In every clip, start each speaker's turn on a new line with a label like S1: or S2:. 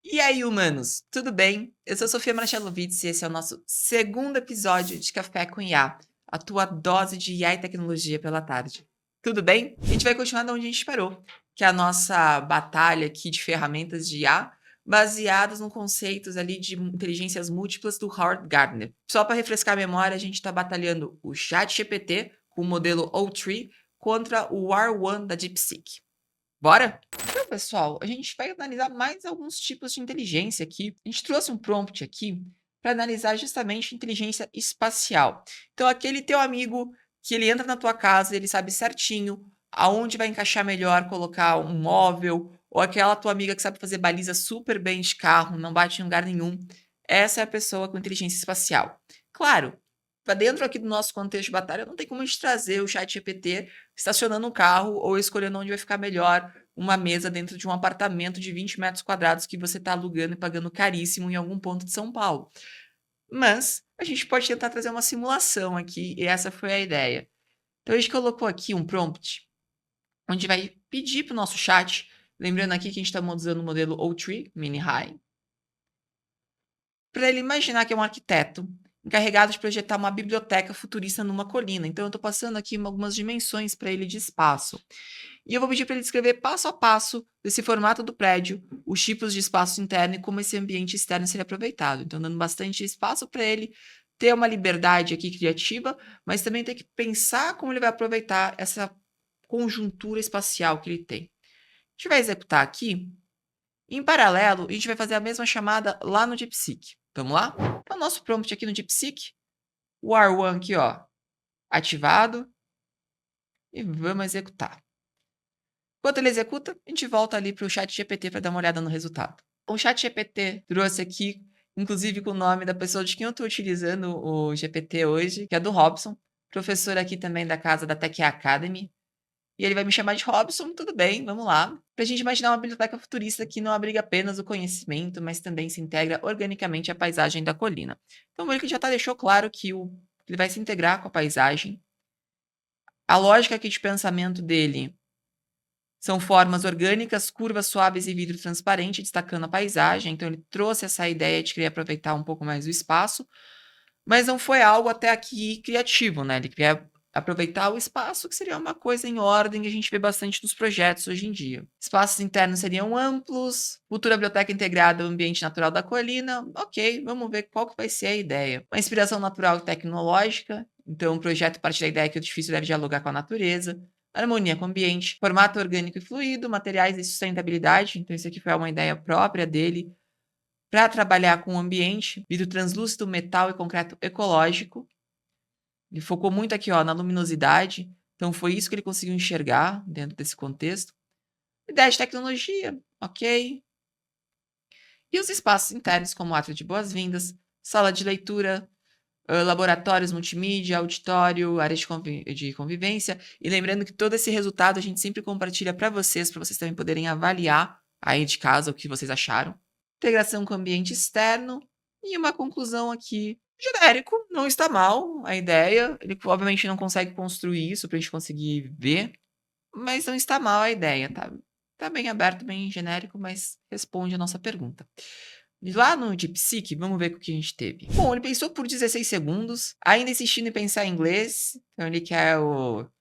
S1: E aí, humanos, tudo bem? Eu sou Sofia Marchalovitz e esse é o nosso segundo episódio de Café com IA, a tua dose de IA e tecnologia pela tarde. Tudo bem? A gente vai continuar de onde a gente parou, que é a nossa batalha aqui de ferramentas de IA, baseadas nos conceitos ali de inteligências múltiplas do Howard Gardner. Só para refrescar a memória, a gente está batalhando o ChatGPT com o modelo O3 contra o R1 da DeepSeek. Bora? Então, pessoal, a gente vai analisar mais alguns tipos de inteligência aqui. A gente trouxe um prompt aqui para analisar justamente inteligência espacial. Então, aquele teu amigo que ele entra na tua casa, ele sabe certinho aonde vai encaixar melhor colocar um móvel, ou aquela tua amiga que sabe fazer baliza super bem de carro, não bate em lugar nenhum. Essa é a pessoa com inteligência espacial. Claro, para dentro aqui do nosso contexto de batalha, não tem como a gente trazer o chat GPT estacionando um carro ou escolhendo onde vai ficar melhor uma mesa dentro de um apartamento de 20 metros quadrados que você está alugando e pagando caríssimo em algum ponto de São Paulo. Mas a gente pode tentar trazer uma simulação aqui, e essa foi a ideia. Então a gente colocou aqui um prompt, onde vai pedir para o nosso chat, lembrando aqui que a gente está usando o modelo O3, Mini High, para ele imaginar que é um arquiteto encarregado de projetar uma biblioteca futurista numa colina. Então eu estou passando aqui algumas dimensões para ele de espaço. E eu vou pedir para ele descrever passo a passo desse formato do prédio, os tipos de espaço interno e como esse ambiente externo seria aproveitado. Então, dando bastante espaço para ele ter uma liberdade aqui criativa, mas também ter que pensar como ele vai aproveitar essa conjuntura espacial que ele tem. A gente vai executar aqui. Em paralelo, a gente vai fazer a mesma chamada lá no DeepSeek. Vamos lá? Então, nosso prompt aqui no DeepSeek, o R1 aqui, ó, ativado, e vamos executar. Enquanto ele executa, a gente volta ali para o chat GPT para dar uma olhada no resultado. O chat GPT trouxe aqui, inclusive com o nome da pessoa de quem eu estou utilizando o GPT hoje, que é do Robson, professor aqui também da casa da Tech Academy. E ele vai me chamar de Robson, tudo bem, vamos lá. Para a gente imaginar uma biblioteca futurista que não abriga apenas o conhecimento, mas também se integra organicamente à paisagem da colina. Então, ele já deixou claro que ele vai se integrar com a paisagem. A lógica aqui de pensamento dele são formas orgânicas, curvas suaves e vidro transparente, destacando a paisagem. Então, ele trouxe essa ideia de querer aproveitar um pouco mais o espaço, mas não foi algo até aqui criativo, né? Ele queria aproveitar o espaço, que seria uma coisa em ordem que a gente vê bastante nos projetos hoje em dia. Espaços internos seriam amplos, futura biblioteca integrada ao ambiente natural da colina. Ok, vamos ver qual que vai ser a ideia. Uma inspiração natural e tecnológica. Então, o projeto parte da ideia que o edifício deve dialogar com a natureza. Harmonia com o ambiente, formato orgânico e fluido, materiais e sustentabilidade. Então, isso aqui foi uma ideia própria dele para trabalhar com o ambiente, vidro translúcido, metal e concreto ecológico. Ele focou muito aqui, ó, na luminosidade. Então, foi isso que ele conseguiu enxergar dentro desse contexto. Ideia de tecnologia, ok. E os espaços internos, como átrio de boas-vindas, sala de leitura, laboratórios multimídia, auditório, área de convivência. E lembrando que todo esse resultado a gente sempre compartilha para vocês também poderem avaliar aí de casa o que vocês acharam. Integração com o ambiente externo e uma conclusão aqui. Genérico, não está mal a ideia. Ele obviamente não consegue construir isso para a gente conseguir ver, mas não está mal a ideia, tá? Tá bem aberto, bem genérico, mas responde a nossa pergunta. E lá no DeepSeek, vamos ver o que a gente teve. Bom, ele pensou por 16 segundos, ainda insistindo em pensar em inglês. Então ele quer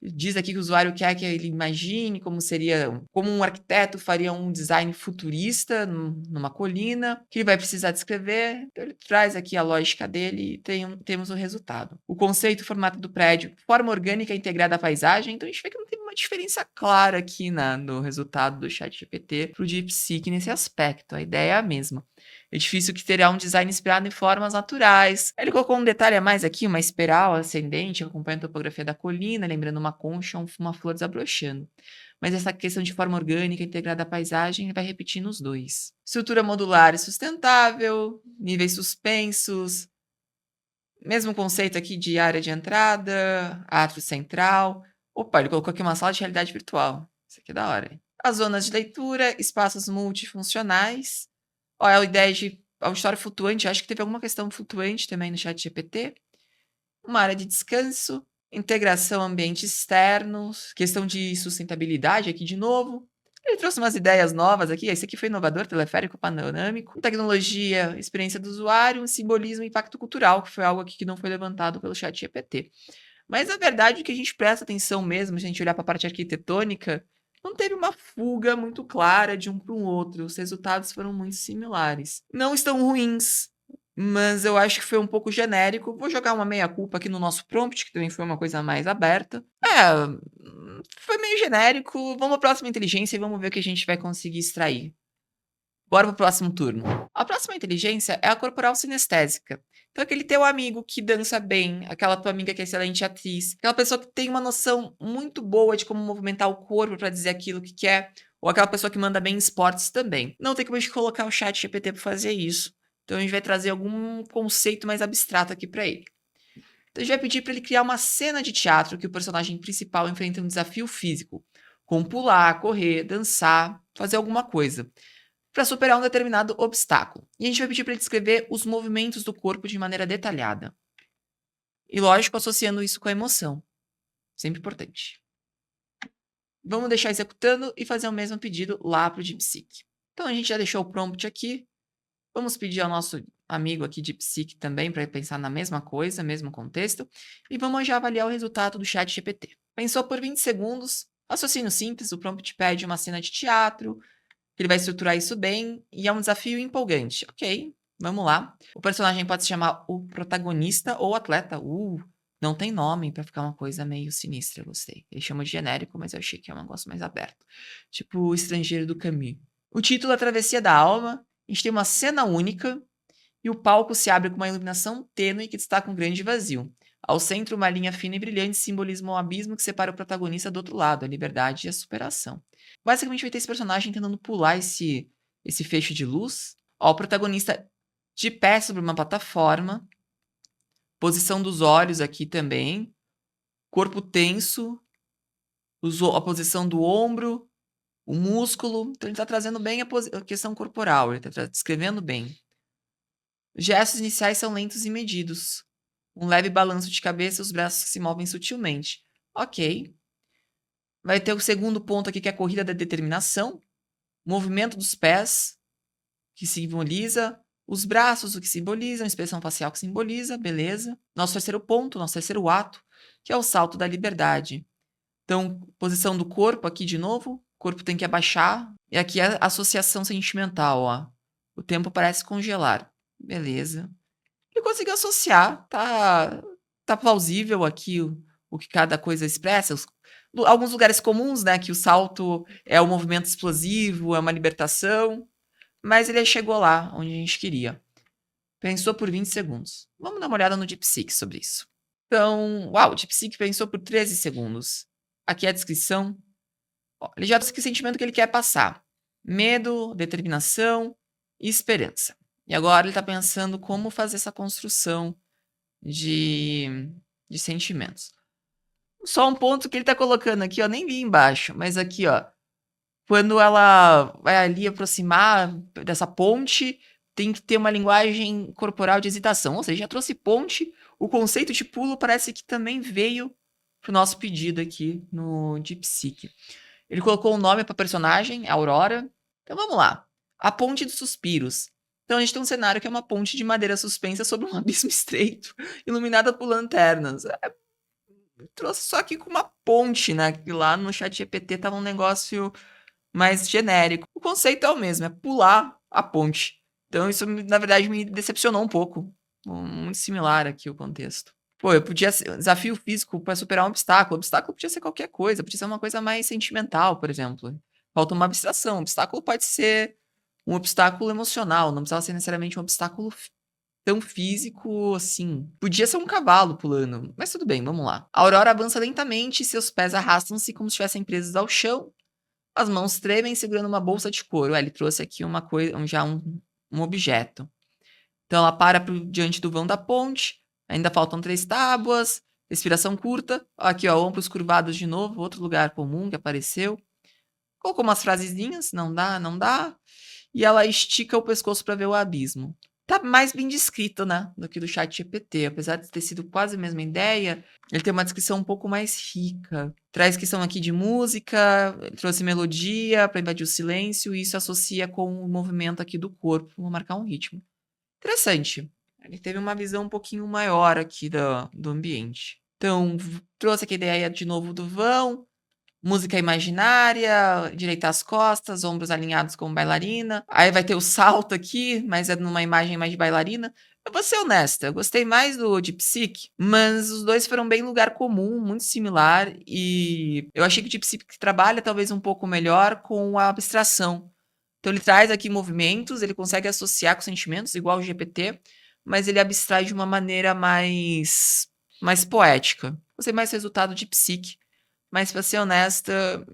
S1: diz aqui que o usuário quer que ele imagine como seria, como um arquiteto faria um design futurista numa colina, que ele vai precisar descrever. Então ele traz aqui a lógica dele e temos o resultado. O conceito e formato do prédio, forma orgânica integrada à paisagem. Então a gente vê que não tem uma diferença clara aqui no resultado do ChatGPT para o DeepSeek nesse aspecto. A ideia é a mesma. Edifício que terá um design inspirado em formas naturais. Ele colocou um detalhe a mais aqui, uma espiral ascendente, que acompanha a topografia da colina, lembrando uma concha ou uma flor desabrochando. Mas essa questão de forma orgânica integrada à paisagem, ele vai repetir nos dois. Estrutura modular e sustentável, níveis suspensos, mesmo conceito aqui de área de entrada, átrio central. Opa, ele colocou aqui uma sala de realidade virtual. Isso aqui é da hora, hein? As zonas de leitura, espaços multifuncionais. Ó, a ideia de auditório flutuante, acho que teve alguma questão flutuante também no chat GPT. Uma área de descanso, integração ambiente externos, questão de sustentabilidade aqui de novo, Ele trouxe umas ideias novas aqui. Esse aqui foi inovador, teleférico panorâmico, tecnologia, experiência do usuário, simbolismo e impacto cultural, que foi algo aqui que não foi levantado pelo chat GPT. Mas na verdade, o que a gente presta atenção mesmo, se a gente olhar para a parte arquitetônica, não teve uma fuga muito clara de um para o outro. Os resultados foram muito similares. Não estão ruins, mas eu acho que foi um pouco genérico. Vou jogar uma meia-culpa aqui no nosso prompt, que também foi uma coisa mais aberta. Foi meio genérico. Vamos à próxima inteligência e vamos ver o que a gente vai conseguir extrair. Bora pro próximo turno. A próxima inteligência é a corporal sinestésica. Então, aquele teu amigo que dança bem, aquela tua amiga que é excelente atriz, aquela pessoa que tem uma noção muito boa de como movimentar o corpo para dizer aquilo que quer, ou aquela pessoa que manda bem em esportes também. Não tem como a gente colocar o chat GPT para fazer isso. Então, a gente vai trazer algum conceito mais abstrato aqui para ele. Então, a gente vai pedir para ele criar uma cena de teatro que o personagem principal enfrenta um desafio físico, como pular, correr, dançar, fazer alguma coisa para superar um determinado obstáculo. E a gente vai pedir para ele descrever os movimentos do corpo de maneira detalhada. E lógico, associando isso com a emoção. Sempre importante. Vamos deixar executando e fazer o mesmo pedido lá para o DeepSeek. Então a gente já deixou o prompt aqui. Vamos pedir ao nosso amigo aqui DeepSeek também para pensar na mesma coisa, mesmo contexto. E vamos já avaliar o resultado do chat GPT. Pensou por 20 segundos. Raciocínio simples, o prompt pede uma cena de teatro, ele vai estruturar isso bem e é um desafio empolgante. Ok, vamos lá. O personagem pode se chamar o protagonista ou atleta. Não tem nome pra ficar uma coisa meio sinistra, eu gostei. Ele chama de genérico, mas eu achei que é um negócio mais aberto. Tipo o Estrangeiro do Camus. O título é A Travessia da Alma. A gente tem uma cena única e o palco se abre com uma iluminação tênue que destaca um grande vazio. Ao centro, uma linha fina e brilhante simboliza um abismo que separa o protagonista do outro lado, a liberdade e a superação. Basicamente, vai ter esse personagem tentando pular esse feixe de luz. Ó, o protagonista de pé sobre uma plataforma. Posição dos olhos aqui também. Corpo tenso. A posição do ombro. O músculo. Então, ele está trazendo bem a questão corporal. Ele está descrevendo bem. Os gestos iniciais são lentos e medidos. Um leve balanço de cabeça e os braços que se movem sutilmente. Ok. Vai ter o segundo ponto aqui, que é a corrida da determinação. Movimento dos pés, que simboliza. Os braços, o que simboliza. A expressão facial, que simboliza. Beleza. Nosso terceiro ponto, nosso terceiro ato, que é o salto da liberdade. Então, posição do corpo aqui de novo. O corpo tem que abaixar. E aqui é a associação sentimental, ó. O tempo parece congelar. Beleza. Ele conseguiu associar. Tá plausível aqui o que cada coisa expressa. Alguns lugares comuns, né? Que o salto é um movimento explosivo, é uma libertação. Mas ele chegou lá, onde a gente queria. Pensou por 20 segundos. Vamos dar uma olhada no DeepSeek sobre isso. Então, uau, o DeepSeek pensou por 13 segundos. Aqui é a descrição. Ó, ele já disse que o sentimento que ele quer passar. Medo, determinação e esperança. E agora ele está pensando como fazer essa construção de sentimentos. Só um ponto que ele está colocando aqui, ó, nem vi embaixo, mas aqui, ó. Quando ela vai ali aproximar dessa ponte, tem que ter uma linguagem corporal de hesitação. Ou seja, já trouxe ponte, o conceito de pulo parece que também veio pro nosso pedido aqui no DeepSeek. Ele colocou um nome para a personagem, Aurora. Então vamos lá. A Ponte dos Suspiros. Então a gente tem um cenário que é uma ponte de madeira suspensa sobre um abismo estreito, iluminada por lanternas. Trouxe só aqui com uma ponte, né? Que lá no chat GPT tava um negócio mais genérico. O conceito é o mesmo, é pular a ponte. Então isso, na verdade, me decepcionou um pouco. Muito similar aqui o contexto. Pô, eu podia ser desafio físico para superar um obstáculo. O obstáculo podia ser qualquer coisa, podia ser uma coisa mais sentimental, por exemplo. Falta uma abstração. O obstáculo pode ser um obstáculo emocional, não precisava ser necessariamente um obstáculo tão físico assim. Podia ser um cavalo pulando, mas tudo bem, vamos lá. A Aurora avança lentamente e seus pés arrastam-se como se estivessem presos ao chão. As mãos tremem segurando uma bolsa de couro. Ele trouxe aqui uma coisa, um objeto. Então ela para diante do vão da ponte. Ainda faltam 3 tábuas. Respiração curta. Aqui, ó, ombros curvados de novo. Outro lugar comum que apareceu. Colocou umas frasezinhas. Não dá, não dá. E ela estica o pescoço para ver o abismo. tá mais bem descrito, né, do que do ChatGPT. Apesar de ter sido quase a mesma ideia, ele tem uma descrição um pouco mais rica. Traz questão aqui de música, trouxe melodia para invadir o silêncio, e isso associa com o movimento aqui do corpo, vou marcar um ritmo. Interessante. Ele teve uma visão um pouquinho maior aqui do ambiente. Então, trouxe aqui a ideia de novo do vão, música imaginária, direitar as costas, ombros alinhados como bailarina. Aí vai ter o salto aqui, mas é numa imagem mais de bailarina. Eu vou ser honesta, eu gostei mais do de Psyche, mas os dois foram bem lugar comum, muito similar, e eu achei que o de Psyche trabalha talvez um pouco melhor com a abstração. Então ele traz aqui movimentos, ele consegue associar com sentimentos, igual o GPT, mas ele abstrai de uma maneira mais poética. Gostei mais do resultado de Psyche, mas pra ser honesta,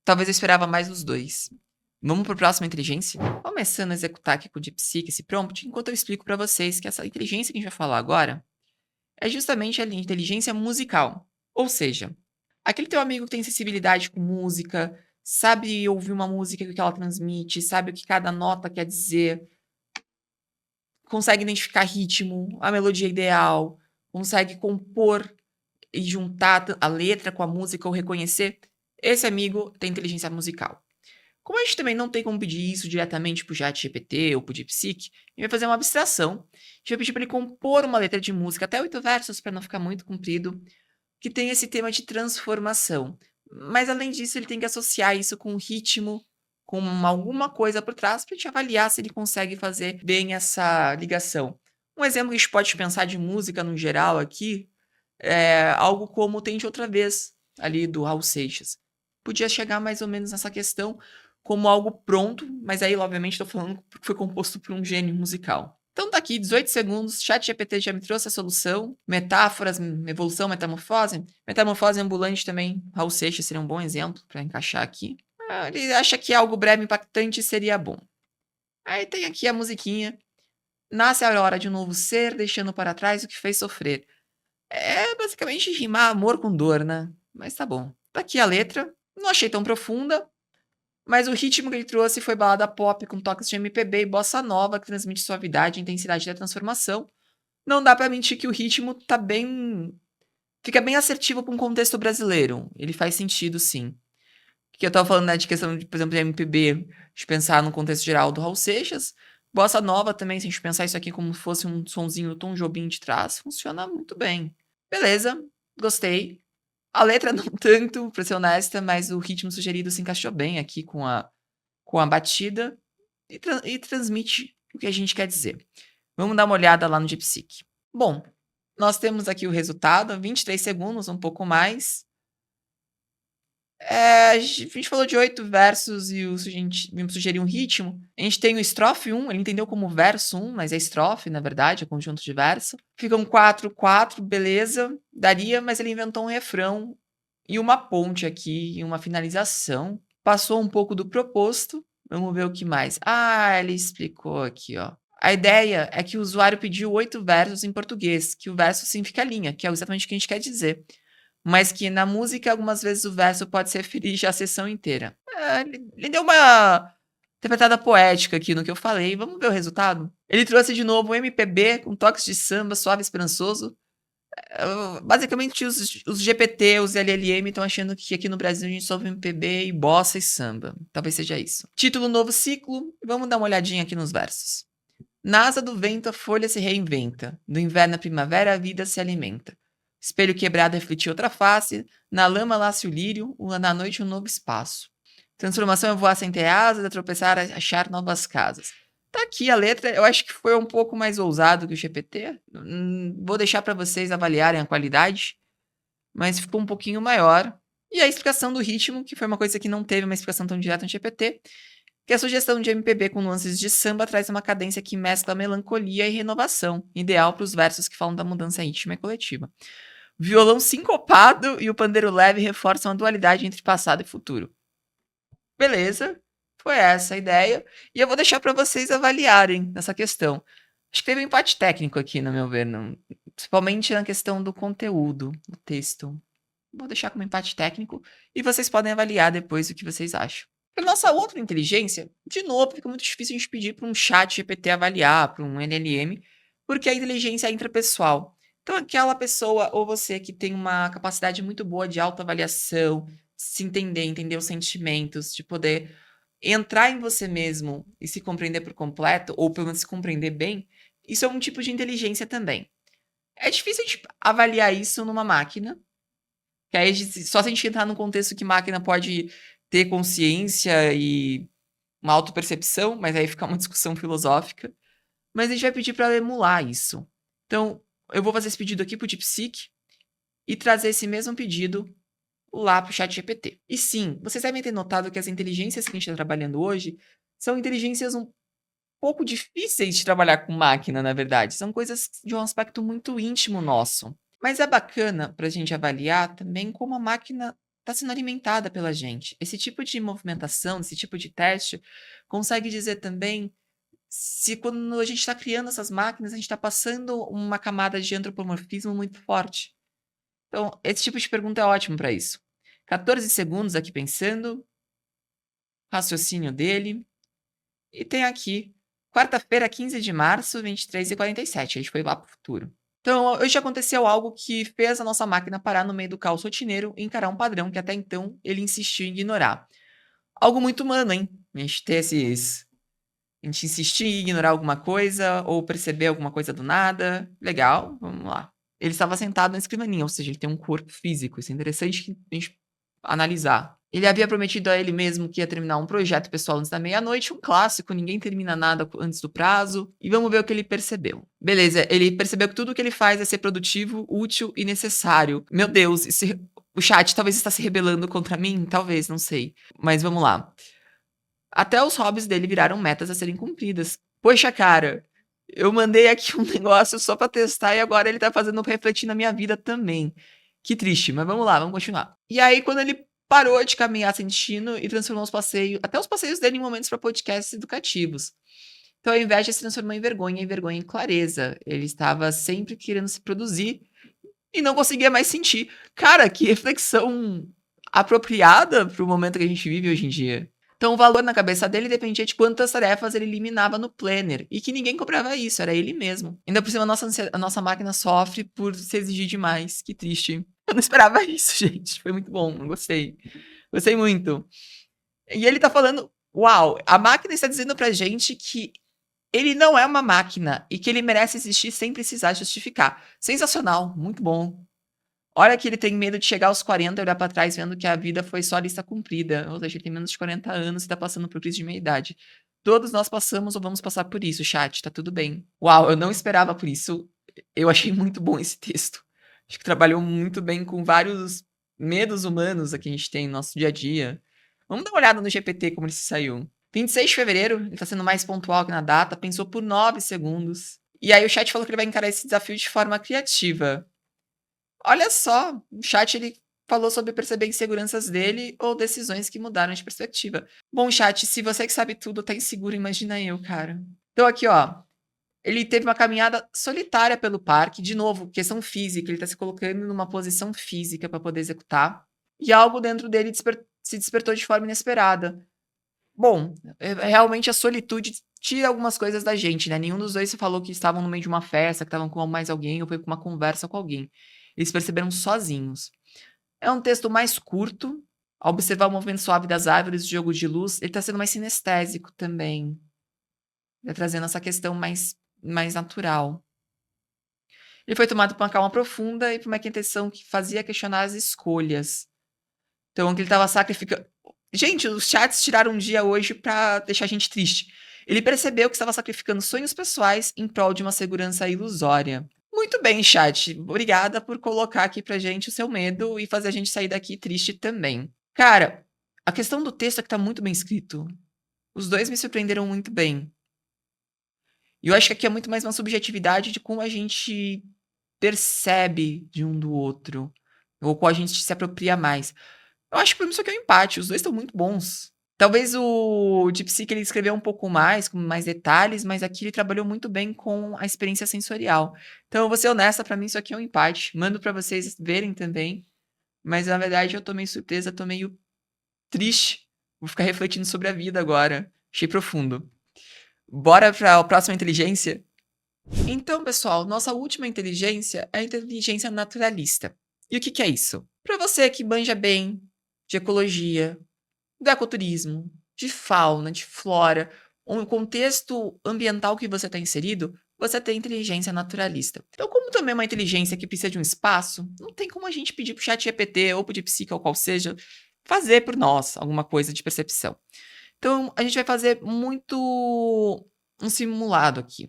S1: talvez eu esperava mais dos dois. Vamos pro próximo inteligência? Começando a executar aqui com o DeepSeek esse prompt, enquanto eu explico para vocês que essa inteligência que a gente vai falar agora é justamente a inteligência musical. Ou seja, aquele teu amigo que tem sensibilidade com música, sabe ouvir uma música e o que ela transmite, sabe o que cada nota quer dizer, consegue identificar ritmo, a melodia ideal, consegue compor e juntar a letra com a música ou reconhecer, esse amigo tem inteligência musical. Como a gente também não tem como pedir isso diretamente pro ChatGPT ou pro DeepSeek, a gente vai fazer uma abstração. A gente vai pedir para ele compor uma letra de música, até 8 versos, para não ficar muito comprido, que tem esse tema de transformação. Mas além disso, ele tem que associar isso com ritmo, com alguma coisa por trás, para a gente avaliar se ele consegue fazer bem essa ligação. Um exemplo que a gente pode pensar de música no geral aqui é algo como Tente Outra Vez, ali do Raul Seixas. Podia chegar mais ou menos nessa questão como algo pronto, mas aí, obviamente, estou falando porque foi composto por um gênio musical. Então tá aqui, 18 segundos, ChatGPT já me trouxe a solução, metáforas, evolução, metamorfose. Metamorfose ambulante também, Raul Seixas seria um bom exemplo para encaixar aqui. Ele acha que algo breve e impactante seria bom. Aí tem aqui a musiquinha. Nasce a hora de um novo ser, deixando para trás o que fez sofrer. É basicamente rimar amor com dor, né? Mas tá bom. Tá aqui a letra. Não achei tão profunda, mas o ritmo que ele trouxe foi balada pop com toques de MPB e bossa nova que transmite suavidade e intensidade da transformação. Não dá pra mentir que o ritmo tá bem. Fica bem assertivo pra um contexto brasileiro. Ele faz sentido, sim. Que eu tava falando, né, de questão, de, por exemplo, de MPB, de pensar no contexto geral do Raul Seixas. Bossa nova também, se a gente pensar isso aqui como fosse um sonzinho Tom Jobim de trás, funciona muito bem. Beleza, gostei. A letra não tanto, pra ser honesta, mas o ritmo sugerido se encaixou bem aqui com a batida e transmite o que a gente quer dizer. Vamos dar uma olhada lá no DeepSeek. Bom, nós temos aqui o resultado, 23 segundos, um pouco mais. A gente falou de 8 versos e a gente sugeriu um ritmo. A gente tem o estrofe 1, ele entendeu como verso 1, mas é estrofe, na verdade, é conjunto de verso. Ficam 4, 4, beleza, daria, mas ele inventou um refrão e uma ponte aqui, e uma finalização. Passou um pouco do proposto. Vamos ver o que mais. Ah, ele explicou aqui, ó. A ideia é que o usuário pediu 8 versos em português, que o verso significa linha, que é exatamente o que a gente quer dizer. Mas que na música, algumas vezes, o verso pode se referir já à sessão inteira. Ele deu uma interpretada poética aqui no que eu falei. Vamos ver o resultado? Ele trouxe de novo o MPB com toques de samba suave e esperançoso. Basicamente, os GPT, os LLM estão achando que aqui no Brasil a gente só ouve MPB e bossa e samba. Talvez seja isso. Título Novo Ciclo. Vamos dar uma olhadinha aqui nos versos. Na asa do vento a folha se reinventa. Do inverno à primavera a vida se alimenta. Espelho quebrado refletiu outra face. Na lama nasce o lírio. Na noite um novo espaço. Transformação é voar sem ter asas, é tropeçar, a achar novas casas. Tá aqui a letra, eu acho que foi um pouco mais ousado que o GPT. Vou deixar para vocês avaliarem a qualidade, mas ficou um pouquinho maior. E a explicação do ritmo, que foi uma coisa que não teve uma explicação tão direta no GPT, que a sugestão de MPB com nuances de samba traz uma cadência que mescla melancolia e renovação, ideal para os versos que falam da mudança íntima e coletiva. Violão sincopado e o pandeiro leve reforçam a dualidade entre passado e futuro. Beleza, foi essa a ideia. E eu vou deixar para vocês avaliarem essa questão. Acho que teve um empate técnico aqui, no meu ver, não? Principalmente na questão do conteúdo do texto. Vou deixar como empate técnico e vocês podem avaliar depois o que vocês acham. Para nossa outra inteligência, de novo, fica muito difícil a gente pedir para um chat GPT avaliar, para um LLM, porque a inteligência é intrapessoal. Então, aquela pessoa ou você que tem uma capacidade muito boa de autoavaliação, se entender, entender os sentimentos, de poder entrar em você mesmo e se compreender por completo, ou pelo menos se compreender bem, isso é um tipo de inteligência também. É difícil a gente avaliar isso numa máquina, que aí só se a gente entrar num contexto que máquina pode ter consciência e uma autopercepção, mas aí fica uma discussão filosófica. Mas a gente vai pedir para emular isso. Então, eu vou fazer esse pedido aqui para o DeepSeek e trazer esse mesmo pedido lá para o ChatGPT. E sim, vocês devem ter notado que as inteligências que a gente está trabalhando hoje são inteligências um pouco difíceis de trabalhar com máquina, na verdade. São coisas de um aspecto muito íntimo nosso. Mas é bacana para a gente avaliar também como a máquina está sendo alimentada pela gente. Esse tipo de movimentação, esse tipo de teste, consegue dizer também se quando a gente está criando essas máquinas, a gente está passando uma camada de antropomorfismo muito forte. Então, esse tipo de pergunta é ótimo para isso. 14 segundos aqui pensando, raciocínio dele. E tem aqui, quarta-feira, 15 de março, 23h47. A gente foi lá para o futuro. Então, hoje aconteceu algo que fez a nossa máquina parar no meio do caos rotineiro e encarar um padrão que até então ele insistiu em ignorar. Algo muito humano, hein? A gente ter esses. A gente insistir em ignorar alguma coisa ou perceber alguma coisa do nada. Legal, vamos lá. Ele estava sentado na escrivaninha, ou seja, ele tem um corpo físico. Isso é interessante a gente analisar. Ele havia prometido a ele mesmo que ia terminar um projeto pessoal antes da meia-noite, um clássico, ninguém termina nada antes do prazo. E vamos ver o que ele percebeu. Beleza, ele percebeu que tudo que ele faz é ser produtivo, útil e necessário. Meu Deus, o chat talvez está se rebelando contra mim? Talvez, não sei. Mas vamos lá. Até os hobbies dele viraram metas a serem cumpridas. Poxa, cara, eu mandei aqui um negócio só pra testar e agora ele tá fazendo refletir na minha vida também. Que triste, mas vamos lá, vamos continuar. E aí, quando ele parou de caminhar sem destino e transformou os passeios, até os passeios dele em momentos para podcasts educativos. Então, a inveja se transformou em vergonha em clareza. Ele estava sempre querendo se produzir e não conseguia mais sentir. Cara, que reflexão apropriada pro momento que a gente vive hoje em dia. Então, o valor na cabeça dele dependia de quantas tarefas ele eliminava no planner. E que ninguém cobrava isso, era ele mesmo. Ainda por cima, a nossa máquina sofre por se exigir demais. Que triste. Eu não esperava isso, gente. Foi muito bom, eu gostei. Gostei muito. E ele tá falando: uau, a máquina está dizendo pra gente que ele não é uma máquina e que ele merece existir sem precisar justificar. Sensacional, muito bom. Olha que ele tem medo de chegar aos 40 e olhar pra trás vendo que a vida foi só lista cumprida. Ou seja, ele tem menos de 40 anos e tá passando por crise de meia-idade. Todos nós passamos ou vamos passar por isso, chat, tá tudo bem. Uau, eu não esperava por isso. Eu achei muito bom esse texto. Acho que trabalhou muito bem com vários medos humanos que a gente tem no nosso dia a dia. Vamos dar uma olhada no GPT como ele se saiu. 26 de fevereiro, ele tá sendo mais pontual que na data, pensou por 9 segundos. E aí o chat falou que ele vai encarar esse desafio de forma criativa. Olha só, o chat ele falou sobre perceber inseguranças dele ou decisões que mudaram de perspectiva. Bom, chat, se você que sabe tudo tá inseguro, imagina eu, cara. Então aqui, ó, ele teve uma caminhada solitária pelo parque, de novo, questão física, ele tá se colocando numa posição física para poder executar, e algo dentro dele se despertou de forma inesperada. Bom, realmente a solitude tira algumas coisas da gente, né? Nenhum dos dois se falou que estavam no meio de uma festa, que estavam com mais alguém ou foi com uma conversa com alguém. Eles perceberam sozinhos. É um texto mais curto. Ao observar o movimento suave das árvores, o jogo de luz, ele está sendo mais sinestésico também. Ele tá trazendo essa questão mais natural. Ele foi tomado por uma calma profunda e por uma quieteção que fazia questionar as escolhas. Então, que ele estava sacrificando. Gente, os chats tiraram um dia hoje pra deixar a gente triste. Ele percebeu que estava sacrificando sonhos pessoais em prol de uma segurança ilusória. Muito bem, chat. Obrigada por colocar aqui pra gente o seu medo e fazer a gente sair daqui triste também. Cara, a questão do texto é que tá muito bem escrito. Os dois me surpreenderam muito bem. E eu acho que aqui é muito mais uma subjetividade de como a gente percebe de um do outro. Ou como a gente se apropria mais. Eu acho que pra mim isso aqui é um empate, os dois estão muito bons. Talvez o DeepSeek ele escreveu um pouco mais, com mais detalhes, mas aqui ele trabalhou muito bem com a experiência sensorial. Então, eu vou ser honesta, pra mim isso aqui é um empate. Mando pra vocês verem também, mas na verdade eu tô meio surpresa, tô meio triste Vou ficar refletindo sobre a vida agora. Achei profundo. Bora para a próxima inteligência? Então, pessoal, nossa última inteligência é a inteligência naturalista. E o que que é isso? Para você que manja bem de ecologia, do ecoturismo, de fauna, de flora, o contexto ambiental que você está inserido, você tem inteligência naturalista. Então, como também é uma inteligência que precisa de um espaço, não tem como a gente pedir para o chat GPT ou para o DeepSeek ou qual seja, fazer por nós alguma coisa de percepção. Então, a gente vai fazer muito um simulado aqui. A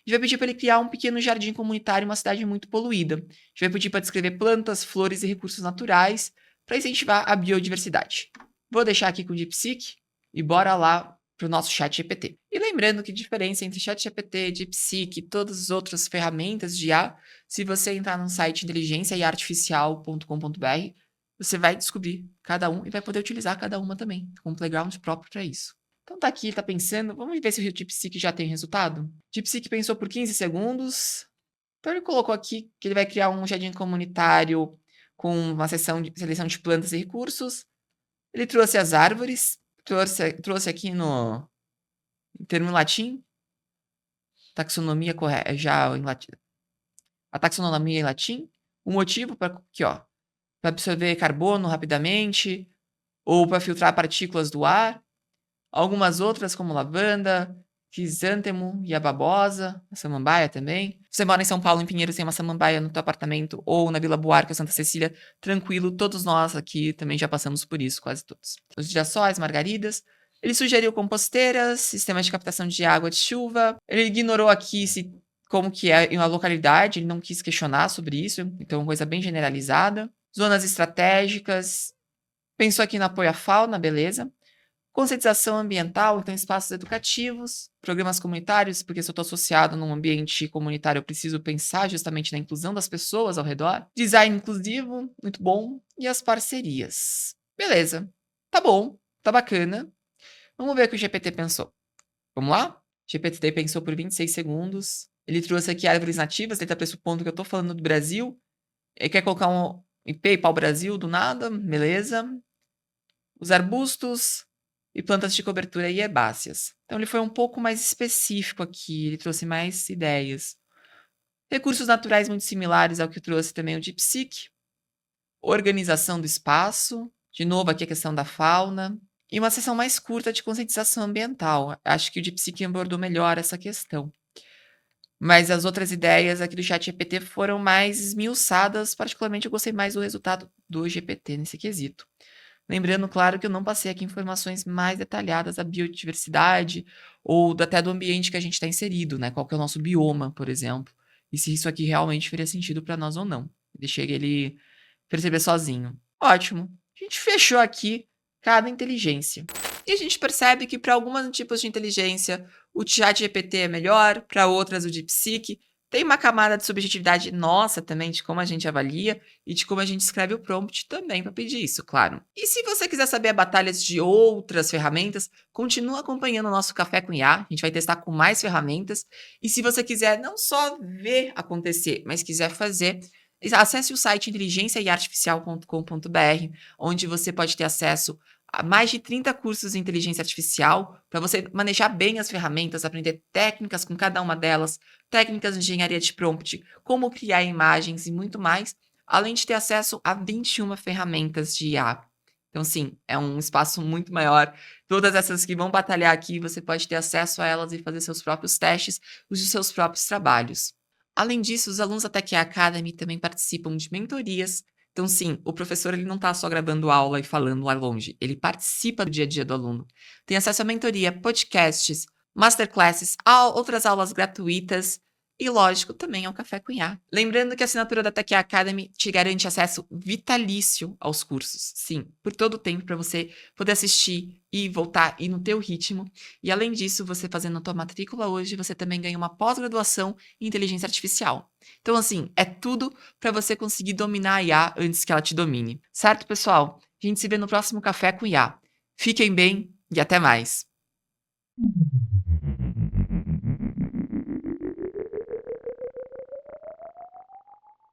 S1: gente vai pedir para ele criar um pequeno jardim comunitário em uma cidade muito poluída. A gente vai pedir para descrever plantas, flores e recursos naturais para incentivar a biodiversidade. Vou deixar aqui com o DeepSeek e bora lá para o nosso chat GPT. E lembrando que a diferença entre chat GPT, DeepSeek e todas as outras ferramentas de IA, se você entrar no site inteligenciaiartificial.com.br, você vai descobrir cada um e vai poder utilizar cada uma também, com um playground próprio para isso. Então tá aqui, tá pensando. Vamos ver se o DeepSeek já tem resultado? DeepSeek pensou por 15 segundos. Então ele colocou aqui que ele vai criar um jardim comunitário com uma seleção de plantas e recursos. Ele trouxe as árvores, trouxe aqui no em termo em latim, taxonomia correta, já em latim, a taxonomia em latim, o motivo para aqui, ó, para absorver carbono rapidamente ou para filtrar partículas do ar. Algumas outras, como lavanda, crisântemo e a babosa, a samambaia também. Você mora em São Paulo, em Pinheiros, tem uma samambaia no teu apartamento, ou na Vila Buarque ou Santa Cecília, tranquilo, todos nós aqui também já passamos por isso, quase todos. Os girassóis, margaridas. Ele sugeriu composteiras, sistemas de captação de água de chuva. Ele ignorou aqui como que é em uma localidade, ele não quis questionar sobre isso, então uma coisa bem generalizada. Zonas estratégicas. Pensou aqui no apoio à fauna, beleza. Conscientização ambiental, então espaços educativos, programas comunitários, porque se eu estou associado num ambiente comunitário, eu preciso pensar justamente na inclusão das pessoas ao redor. Design inclusivo, muito bom. E as parcerias. Beleza. Tá bom, tá bacana. Vamos ver o que o GPT pensou. Vamos lá? O GPT pensou por 26 segundos. Ele trouxe aqui árvores nativas, ele está pressupondo que eu estou falando do Brasil. Ele quer colocar um IP pau-brasil do nada, beleza. Os arbustos e plantas de cobertura e herbáceas. Então ele foi um pouco mais específico aqui, ele trouxe mais ideias. Recursos naturais muito similares ao que trouxe também o DeepSeek. Organização do espaço, de novo aqui a questão da fauna. E uma sessão mais curta de conscientização ambiental. Acho que o DeepSeek abordou melhor essa questão. Mas as outras ideias aqui do ChatGPT foram mais esmiuçadas, particularmente eu gostei mais do resultado do GPT nesse quesito. Lembrando, claro, que eu não passei aqui informações mais detalhadas da biodiversidade ou até do ambiente que a gente está inserido, né? Qual que é o nosso bioma, por exemplo. E se isso aqui realmente faria sentido para nós ou não. Deixei ele perceber sozinho. Ótimo. A gente fechou aqui cada inteligência. E a gente percebe que para alguns tipos de inteligência o ChatGPT é melhor, para outras o DeepSeek. Tem uma camada de subjetividade nossa também, de como a gente avalia e de como a gente escreve o prompt também para pedir isso, claro. E se você quiser saber batalhas de outras ferramentas, continua acompanhando o nosso Café com IA. A gente vai testar com mais ferramentas. E se você quiser não só ver acontecer, mas quiser fazer, acesse o site inteligenciaiartificial.com.br, onde você pode ter acesso a mais de 30 cursos de inteligência artificial para você manejar bem as ferramentas, aprender técnicas com cada uma delas, técnicas de engenharia de prompt, como criar imagens e muito mais, além de ter acesso a 21 ferramentas de IA. Então, sim, é um espaço muito maior. Todas essas que vão batalhar aqui, você pode ter acesso a elas e fazer seus próprios testes, os seus próprios trabalhos. Além disso, os alunos da Tech Academy também participam de mentorias. Então, sim, o professor ele não está só gravando aula e falando lá longe, ele participa do dia a dia do aluno. Tem acesso à mentoria, podcasts, masterclasses, outras aulas gratuitas e, lógico, também ao Café com IA. Lembrando que a assinatura da Tech Academy te garante acesso vitalício aos cursos. Sim, por todo o tempo para você poder assistir e voltar e no teu ritmo. E além disso, você fazendo a tua matrícula hoje, você também ganha uma pós-graduação em inteligência artificial. Então, assim, é tudo para você conseguir dominar a IA antes que ela te domine. Certo, pessoal? A gente se vê no próximo Café com IA. Fiquem bem e até mais.